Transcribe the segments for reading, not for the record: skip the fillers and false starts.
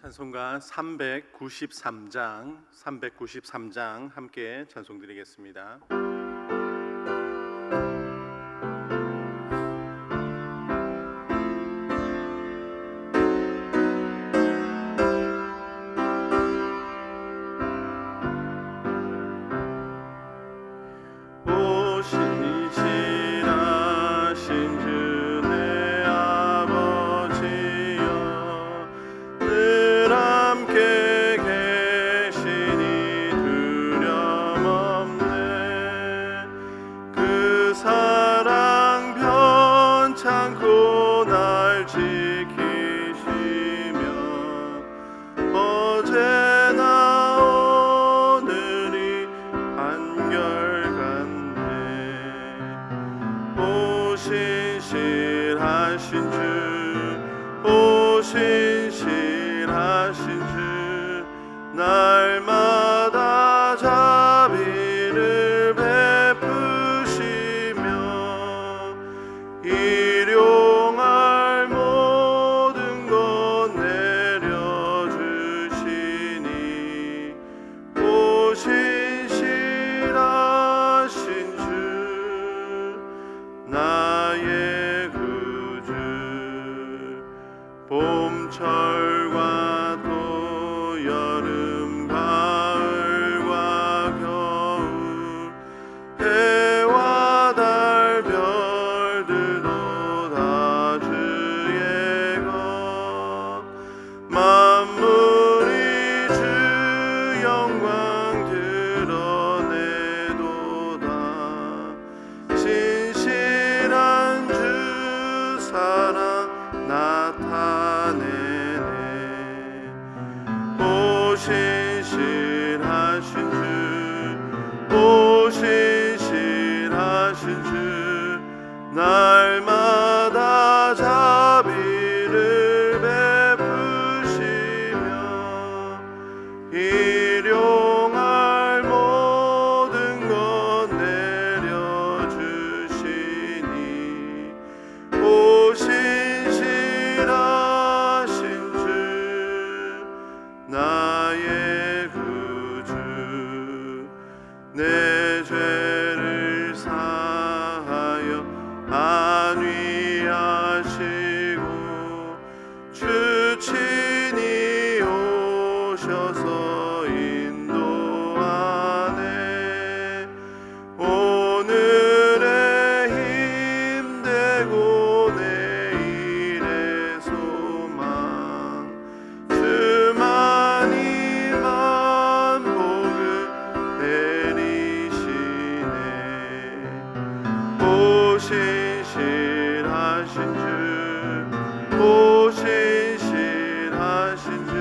찬송가 393장 함께 찬송드리겠습니다. 신실하신 주 날마다 자비를 베푸시며 일용할 모든 것 내려주시니 오 신실하신 주 나의 구주 봄철과 또 여름 가을과 겨울 해와 달 별들도 다 주의 것 만물이 주 영광 드러내도다 신실한 주 사랑 나타내네 오 신실하신 주 오 신실하신 주 날마다 자비를 베푸시며 일용할 모든 것 내려주시니 오 신실하신 주 나의 구주 내 죄를 사하여 안위하시고 주 친히 오셔서 인도하네 오늘의 힘되고 내일의 소망 주만이만 복을 내리시네 오 신실하신 주 오 신실하신 주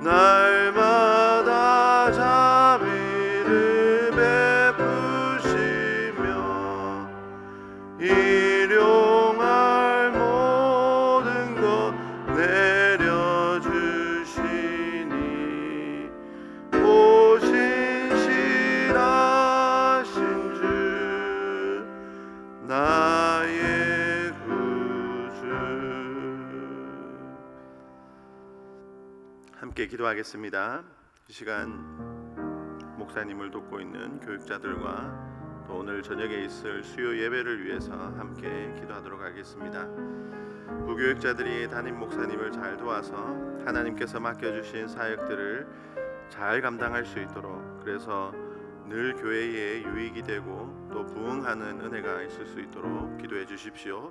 날마다 자비를 베푸시며 일용할 모든 것 내려주시니 오 신실하신 주 나의 구주 함께 기도하겠습니다. 이 시간 목사님을 돕고 있는 교육자들과 또 오늘 저녁에 있을 수요 예배를 위해서 함께 기도하도록 하겠습니다. 부교육자들이 담임 목사님을 잘 도와서 하나님께서 맡겨주신 사역들을 잘 감당할 수 있도록 그래서 늘 교회에 유익이 되고 또 부응하는 은혜가 있을 수 있도록 기도해 주십시오.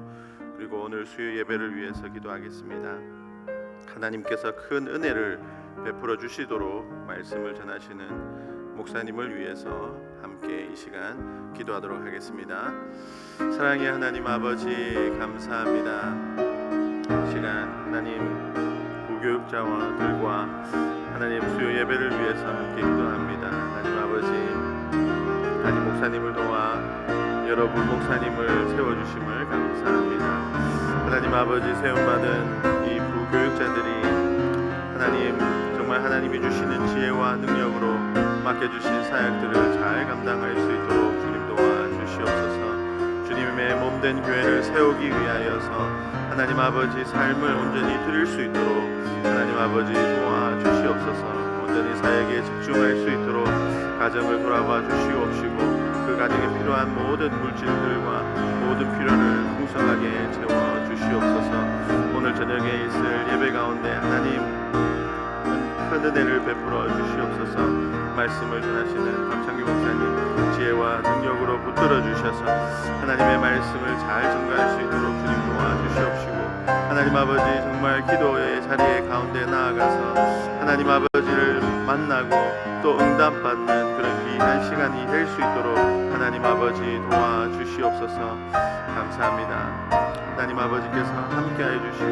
그리고 오늘 수요 예배를 위해서 기도하겠습니다. 하나님께서 큰 은혜를 베풀어 주시도록 말씀을 전하시는 목사님을 위해서 함께 이 시간 기도하도록 하겠습니다. 사랑의 하나님 아버지 감사합니다. 이 시간 하나님 부교육자와들과 하나님 수요 예배를 위해서 함께 기도합니다. 하나님 아버지 담임 목사님을 도와 여러분 목사님을 세워주심을 감사합니다. 하나님 아버지 세움받은 이 부교육자들이 하나님 정말 하나님이 주시는 지혜와 능력으로 맡겨주신 사역들을 잘 감당할 수 있도록 주님 도와주시옵소서. 주님의 몸된 교회를 세우기 위하여서 하나님 아버지 삶을 온전히 드릴 수 있도록 하나님 아버지 도와주시옵소서. 온전히 사역에 집중할 수 있도록 가정을 돌아봐 주시옵시고 그 가정에 필요한 모든 물질들과 모든 필요를 풍성하게 채워 주시옵소서. 오늘 저녁에 있을 예배 가운데 하나님 큰 은혜를 베풀어 주시옵소서. 말씀을 전하시는 박창규 목사님 지혜와 능력으로 붙들어 주셔서 하나님의 말씀을 잘 전가할 수 있도록 주님 도와주시옵시고 하나님 아버지 정말 기도의 자리에 가운데 나아가서 하나님 아버지를 만나고 또 응답받는 그런 귀한 시간이 될 수 있도록 하나님 아버지 도와주시옵소서. 감사합니다. 하나님 아버지께서 함께해 주시고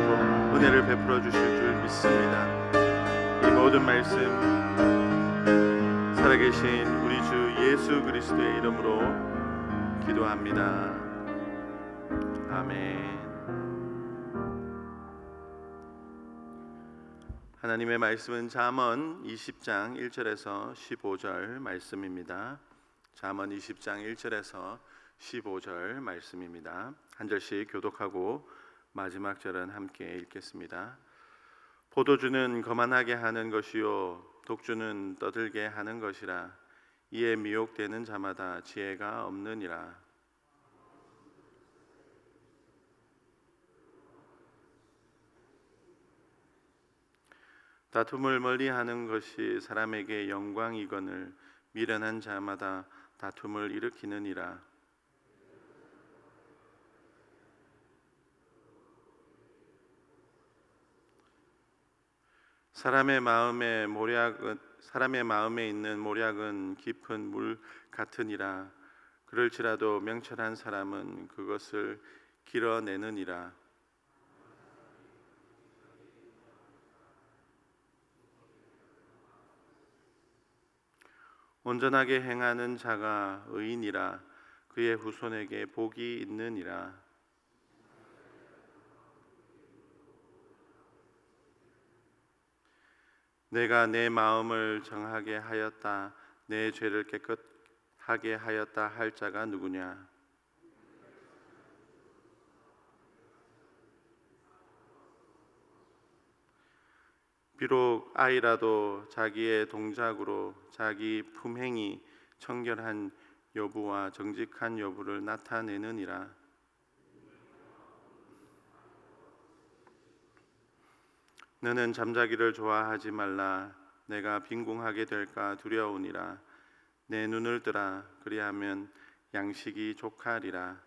은혜를 베풀어 주실 줄 믿습니다. 이 모든 말씀 살아계신 우리 주 예수 그리스도의 이름으로 기도합니다. 아멘. 하나님의 말씀은 잠언 20장 1절에서 15절 말씀입니다. 잠언 20장 1절에서 15절 말씀입니다. 한 절씩 교독하고 마지막 절은 함께 읽겠습니다. 포도주는 거만하게 하는 것이요 독주는 떠들게 하는 것이라. 이에 미혹되는 자마다 지혜가 없느니라. 다툼을 멀리하는 것이 사람에게 영광이거늘 미련한 자마다 다툼을 일으키느니라. 사람의 마음에 있는 모략은 깊은 물 같으니라. 그럴지라도 명철한 사람은 그것을 길어내느니라. 온전하게 행하는 자가 의인이라. 그의 후손에게 복이 있느니라. 내가 내 마음을 정하게 하였다. 내 죄를 깨끗하게 하였다 할 자가 누구냐? 비록 아이라도 자기의 동작으로 자기 품행이 청결한 여부와 정직한 여부를 나타내느니라. 너는 잠자기를 좋아하지 말라. 내가 빈궁하게 될까 두려우니라. 내 눈을 뜨라. 그리하면 양식이 족하리라.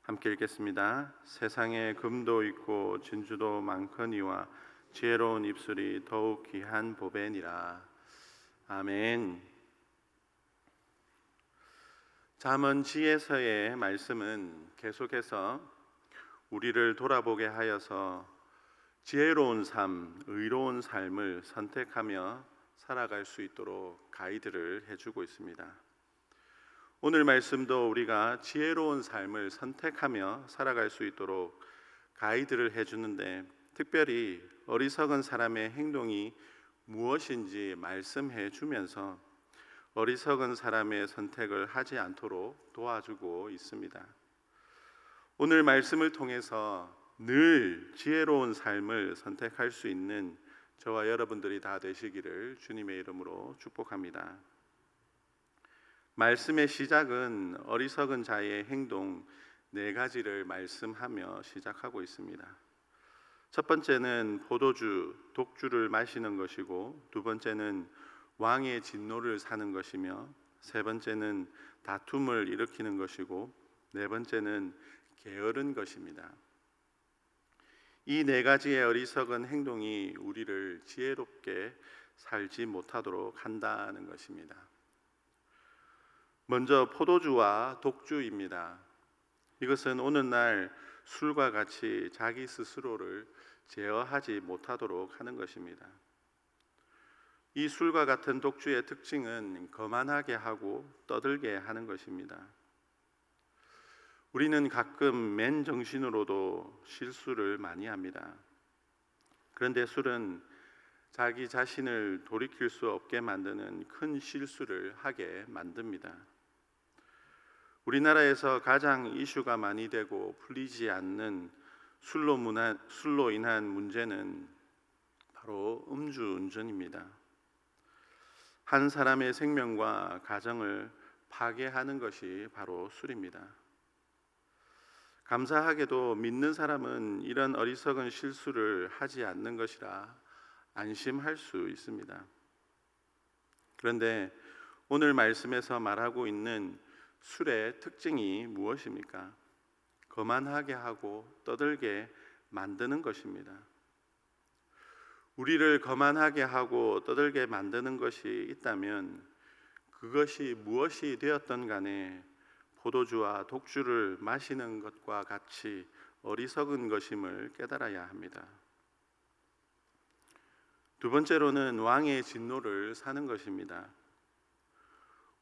함께 읽겠습니다. 세상에 금도 있고 진주도 많거니와 지혜로운 입술이 더욱 귀한 보배니라. 아멘. 잠언 지혜서의 말씀은 계속해서 우리를 돌아보게 하여서 지혜로운 삶, 의로운 삶을 선택하며 살아갈 수 있도록 가이드를 해주고 있습니다. 오늘 말씀도 우리가 지혜로운 삶을 선택하며 살아갈 수 있도록 가이드를 해주는데, 특별히 어리석은 사람의 행동이 무엇인지 말씀해 주면서 어리석은 사람의 선택을 하지 않도록 도와주고 있습니다. 오늘 말씀을 통해서 늘 지혜로운 삶을 선택할 수 있는 저와 여러분들이 다 되시기를 주님의 이름으로 축복합니다. 말씀의 시작은 어리석은 자의 행동 4가지를 말씀하며 시작하고 있습니다. 첫 번째는 포도주, 독주를 마시는 것이고, 두 번째는 왕의 진노를 사는 것이며, 세 번째는 다툼을 일으키는 것이고, 네 번째는 게으른 것입니다. 이 4가지의 어리석은 행동이 우리를 지혜롭게 살지 못하도록 한다는 것입니다. 먼저 포도주와 독주입니다. 이것은 오늘날 술과 같이 자기 스스로를 제어하지 못하도록 하는 것입니다. 이 술과 같은 독주의 특징은 거만하게 하고 떠들게 하는 것입니다. 우리는 가끔 맨정신으로도 실수를 많이 합니다. 그런데 술은 자기 자신을 돌이킬 수 없게 만드는 큰 실수를 하게 만듭니다. 우리나라에서 가장 이슈가 많이 되고 풀리지 않는 술로 인한 문제는 바로 음주운전입니다. 한 사람의 생명과 가정을 파괴하는 것이 바로 술입니다. 감사하게도 믿는 사람은 이런 어리석은 실수를 하지 않는 것이라 안심할 수 있습니다. 그런데 오늘 말씀에서 말하고 있는 술의 특징이 무엇입니까? 거만하게 하고 떠들게 만드는 것입니다. 우리를 거만하게 하고 떠들게 만드는 것이 있다면 그것이 무엇이 되었던 간에 포도주와 독주를 마시는 것과 같이 어리석은 것임을 깨달아야 합니다. 두 번째로는 왕의 진노를 사는 것입니다.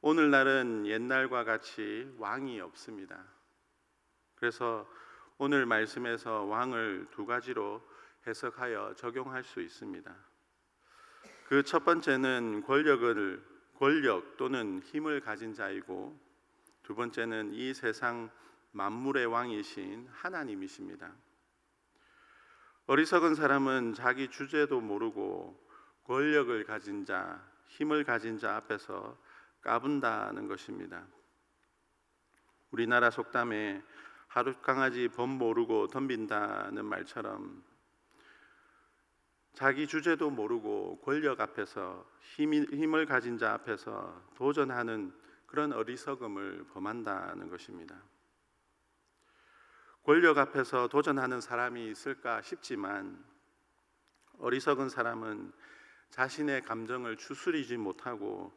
오늘날은 옛날과 같이 왕이 없습니다. 그래서 오늘 말씀에서 왕을 두 가지로 해석하여 적용할 수 있습니다. 그 첫 번째는 권력 또는 힘을 가진 자이고, 두 번째는 이 세상 만물의 왕이신 하나님이십니다. 어리석은 사람은 자기 주제도 모르고 권력을 가진 자, 힘을 가진 자 앞에서 까분다는 것입니다. 우리나라 속담에 하룻강아지 범 모르고 덤빈다는 말처럼 자기 주제도 모르고 권력 앞에서 힘을 가진 자 앞에서 도전하는 그런 어리석음을 범한다는 것입니다. 권력 앞에서 도전하는 사람이 있을까 싶지만 어리석은 사람은 자신의 감정을 추스리지 못하고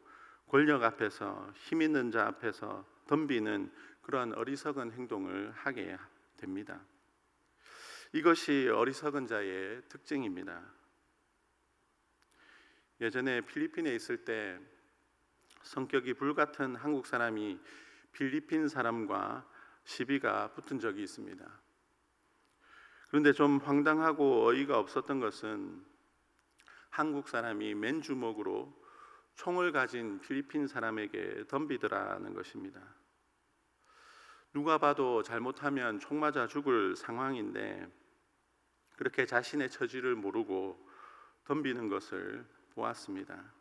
권력 앞에서 힘 있는 자 앞에서 덤비는 그런 어리석은 행동을 하게 됩니다. 이것이 어리석은 자의 특징입니다. 예전에 필리핀에 있을 때 성격이 불같은 한국 사람이 필리핀 사람과 시비가 붙은 적이 있습니다. 그런데 좀 황당하고 어이가 없었던 것은 한국 사람이 맨주먹으로 총을 가진 필리핀 사람에게 덤비더라는 것입니다. 누가 봐도 잘못하면 총 맞아 죽을 상황인데 그렇게 자신의 처지를 모르고 덤비는 것을 보았습니다.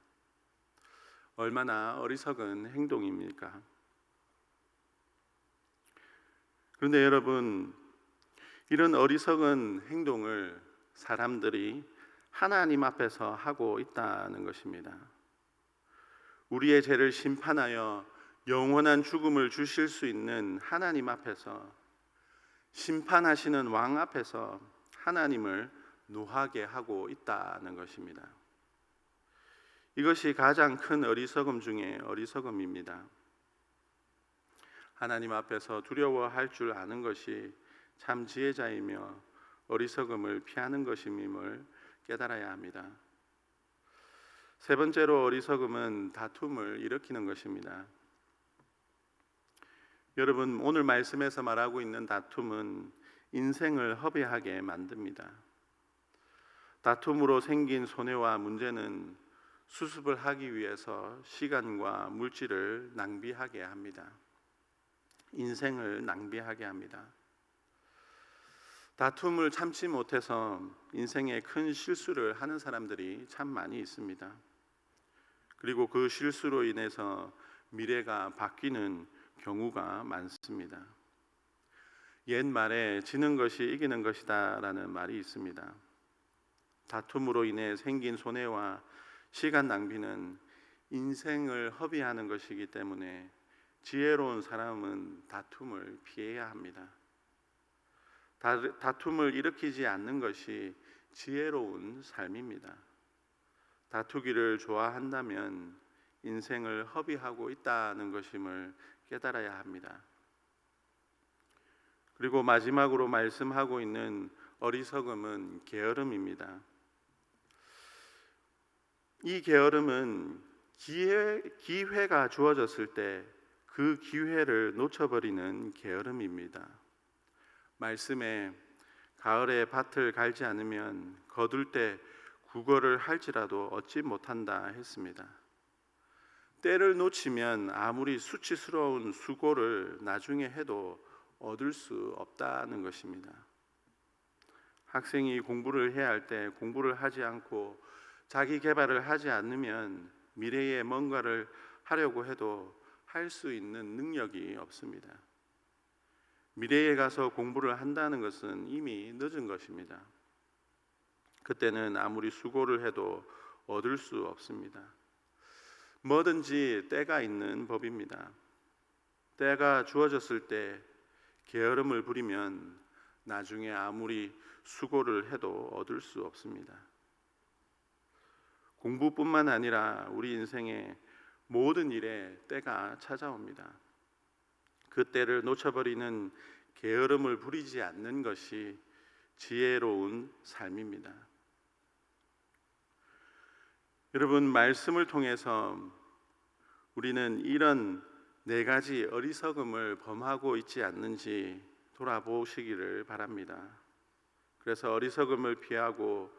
얼마나 어리석은 행동입니까? 그런데 여러분, 이런 어리석은 행동을 사람들이 하나님 앞에서 하고 있다는 것입니다. 우리의 죄를 심판하여 영원한 죽음을 주실 수 있는 하나님 앞에서, 심판하시는 왕 앞에서 하나님을 노하게 하고 있다는 것입니다. 이것이 가장 큰 어리석음 중에 어리석음입니다. 하나님 앞에서 두려워할 줄 아는 것이 참 지혜자이며 어리석음을 피하는 것임을 깨달아야 합니다. 세 번째로 어리석음은 다툼을 일으키는 것입니다. 여러분, 오늘 말씀에서 말하고 있는 다툼은 인생을 허비하게 만듭니다. 다툼으로 생긴 손해와 문제는 수습을 하기 위해서 시간과 물질을 낭비하게 합니다. 인생을 낭비하게 합니다. 다툼을 참지 못해서 인생에 큰 실수를 하는 사람들이 참 많이 있습니다. 그리고 그 실수로 인해서 미래가 바뀌는 경우가 많습니다. 옛말에 지는 것이 이기는 것이다 라는 말이 있습니다. 다툼으로 인해 생긴 손해와 시간 낭비는 인생을 허비하는 것이기 때문에 지혜로운 사람은 다툼을 피해야 합니다. 다툼을 일으키지 않는 것이 지혜로운 삶입니다. 다투기를 좋아한다면 인생을 허비하고 있다는 것임을 깨달아야 합니다. 그리고 마지막으로 말씀하고 있는 어리석음은 게으름입니다. 이 게으름은 기회가 주어졌을 때 그 기회를 놓쳐버리는 게으름입니다. 말씀에 가을에 밭을 갈지 않으면 거둘 때 국어를 할지라도 얻지 못한다 했습니다. 때를 놓치면 아무리 수치스러운 수고를 나중에 해도 얻을 수 없다는 것입니다. 학생이 공부를 해야 할 때 공부를 하지 않고 자기 개발을 하지 않으면 미래에 뭔가를 하려고 해도 할 수 있는 능력이 없습니다. 미래에 가서 공부를 한다는 것은 이미 늦은 것입니다. 그때는 아무리 수고를 해도 얻을 수 없습니다. 뭐든지 때가 있는 법입니다. 때가 주어졌을 때 게으름을 부리면 나중에 아무리 수고를 해도 얻을 수 없습니다. 공부뿐만 아니라 우리 인생의 모든 일에 때가 찾아옵니다. 그 때를 놓쳐버리는 게으름을 부리지 않는 것이 지혜로운 삶입니다. 여러분, 말씀을 통해서 우리는 이런 4가지 어리석음을 범하고 있지 않는지 돌아보시기를 바랍니다. 그래서 어리석음을 피하고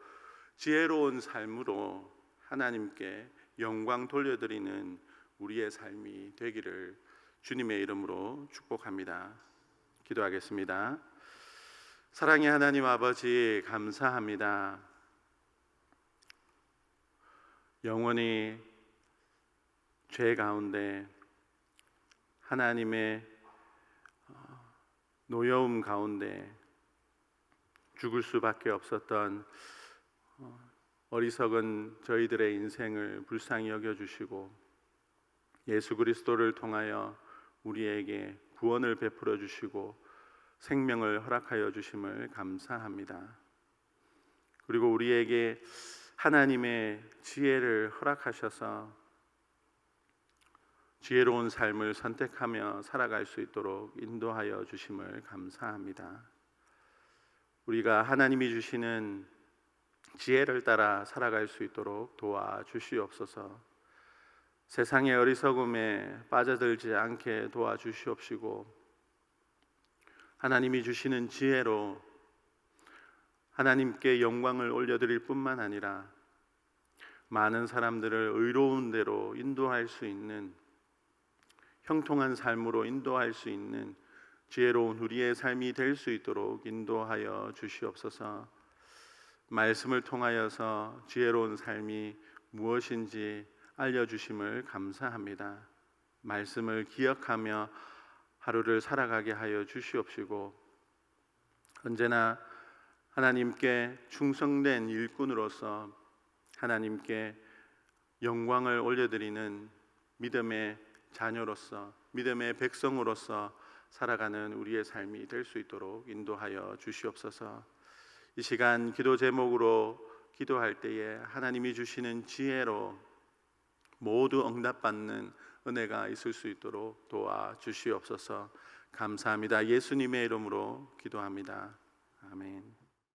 지혜로운 삶으로 하나님께 영광 돌려드리는 우리의 삶이 되기를 주님의 이름으로 축복합니다. 기도하겠습니다. 사랑의 하나님 아버지, 감사합니다. 영원히 죄 가운데 하나님의 노여움 가운데 죽을 수밖에 없었던 어리석은 저희들의 인생을 불쌍히 여겨주시고 예수 그리스도를 통하여 우리에게 구원을 베풀어 주시고 생명을 허락하여 주심을 감사합니다. 그리고 우리에게 하나님의 지혜를 허락하셔서 지혜로운 삶을 선택하며 살아갈 수 있도록 인도하여 주심을 감사합니다. 우리가 하나님이 주시는 지혜를 따라 살아갈 수 있도록 도와주시옵소서. 세상의 어리석음에 빠져들지 않게 도와주시옵시고 하나님이 주시는 지혜로 하나님께 영광을 올려드릴 뿐만 아니라 많은 사람들을 의로운 대로 인도할 수 있는, 형통한 삶으로 인도할 수 있는 지혜로운 우리의 삶이 될 수 있도록 인도하여 주시옵소서. 말씀을 통하여서 지혜로운 삶이 무엇인지 알려주심을 감사합니다. 말씀을 기억하며 하루를 살아가게 하여 주시옵시고 언제나 하나님께 충성된 일꾼으로서 하나님께 영광을 올려드리는 믿음의 자녀로서, 믿음의 백성으로서 살아가는 우리의 삶이 될 수 있도록 인도하여 주시옵소서. 이 시간 기도 제목으로 기도할 때에 하나님이 주시는 지혜로 모두 응답받는 은혜가 있을 수 있도록 도와주시옵소서. 감사합니다. 예수님의 이름으로 기도합니다. 아멘.